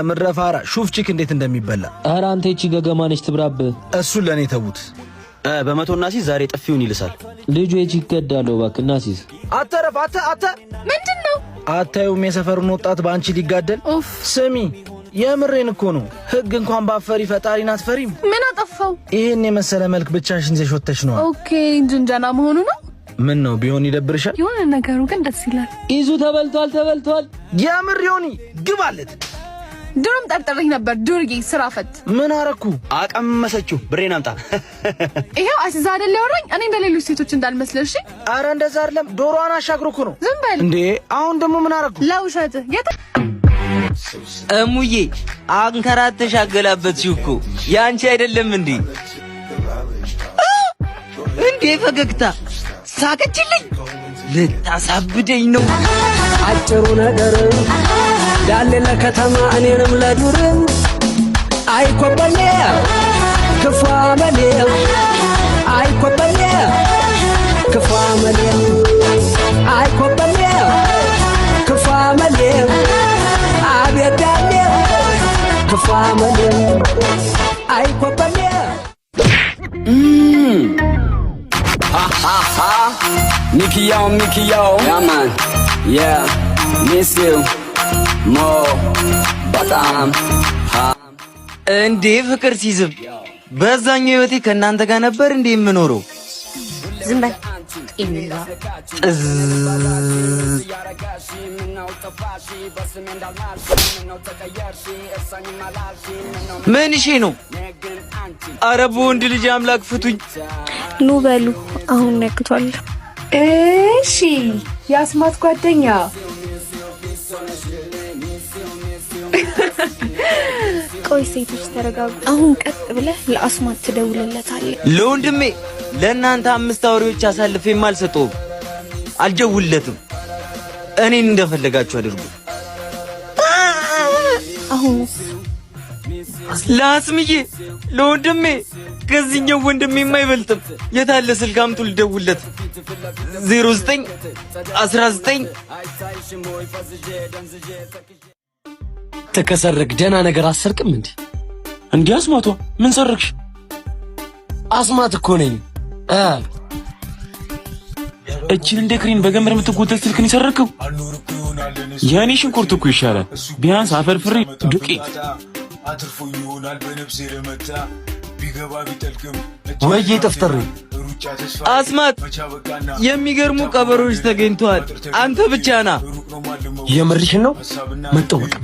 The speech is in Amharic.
ምድረፋራ ሹፍ ቺክ እንዴት እንደሚበላ። ኧረ አንተ እቺ ገገማነች ትብራብ። እሱ ለኔ ተውት። በመቶና ሲዝ ዛሬ ጥፊውን ይልሳል። ልጁ እቺ ይገዳለው ባክና ሲዝ አተረፍ አተ ምንድነው? አታዩም የሰፈሩን ወጣት ባንቺ ሊጋደል? ስሚ የምሬን እኮ ነው። ህግ እንኳን ባፈሪ ፈጣሪን አትፈሪም? ምን አጠፋው? ይሄን የመሰለ መልክ ብቻሽን ይዘሽ ወጥተሽ ነው። ኦኬ እንጀንጀና መሆኑ ነው። ምን ነው ቢሆን ይደብርሻል? የሆነ ነገሩ ግን ደስ ይላል። ይዙ ተበልቷል። የምር ዮኒ ግባለት። ድሮም ጠርጥሬህ ነበር ዱርዬ ስራ ፈት። ምን አረኩ? አቀመሰችው። ብሬን አምጣ። ይሄው አሲዛ አይደል ያወራኝ። እኔ እንደሌሎች ሴቶች እንዳልመስልሽ። አረ እንደዛ አይደለም። ዶሮዋን አሻግሮ እኮ ነው። ዝም በል እንዴ! አሁን ደግሞ ምን አረኩ? ለውሸት እሙዬ አንከራተሽ አገላበጥሽው እኮ ያንቺ አይደለም እንዴ? እንዴ ፈገግታ ሳቀችልኝ። ልታሳብደኝ ነው። አጭሩ ነገር ዳሌ ለከተማ እኔንም ለዱር አይኮበሌ ክፉ አመሌ አይኮበሌ ክፉ አመሌ አይኮበሌ ክፉ አመሌ አቤት ዳሌ ክፉ አመሌ አይኮበሌ Mickey yo, yeah man, yeah, miss you more, but እንዴ ፍቅር ሲዝም በዛኛው ህይወቴ ከእናንተ ጋር ነበር እንዴ የምኖረው? ዝም በል ምን እሺ ነው? ኧረ በወንድ ልጅ አምላክ ፍቱኝ። ኑ በሉ አሁን ነግቷል። እሺ የአስማት ጓደኛ ቆይ ሴቶች ተረጋጉ። አሁን ቀጥ ብለህ ለአስማት ትደውልለታለህ። ለወንድሜ ለእናንተ 5 አውሬዎች አሳልፌም አልሰጠውም፣ አልጀውለትም። እኔን እንደፈለጋችሁ አድርጉ። አሁንስ ለአስምዬ ለወንድሜ ከዚህኛው ወንድሜ የማይበልጥም። የታለ ስልክ አምጡ ልደውልለት። 09 19 ተከሰረክ ደህና ነገር አሰርቅም እንዴ? እንዴ አስማቷ ምን ሰረክሽ? አስማት እኮ ነኝ። እቺን እንደ ክሪን በገመድ የምትጎተት ስልክን ይሰረከው። የኔ ሽንኩርት እኮ ይሻላል። ቢያንስ አፈርፍሬ ዱቄት አትርፎ ይሆናል በነፍሴ ለመታ ቢገባ ቢጠልቅም ወይዬ ጠፍተሬ አስማት የሚገርሙ ቀበሮች ተገኝተዋል። አንተ ብቻ ና። የምርሽን ነው? መጣው በቃ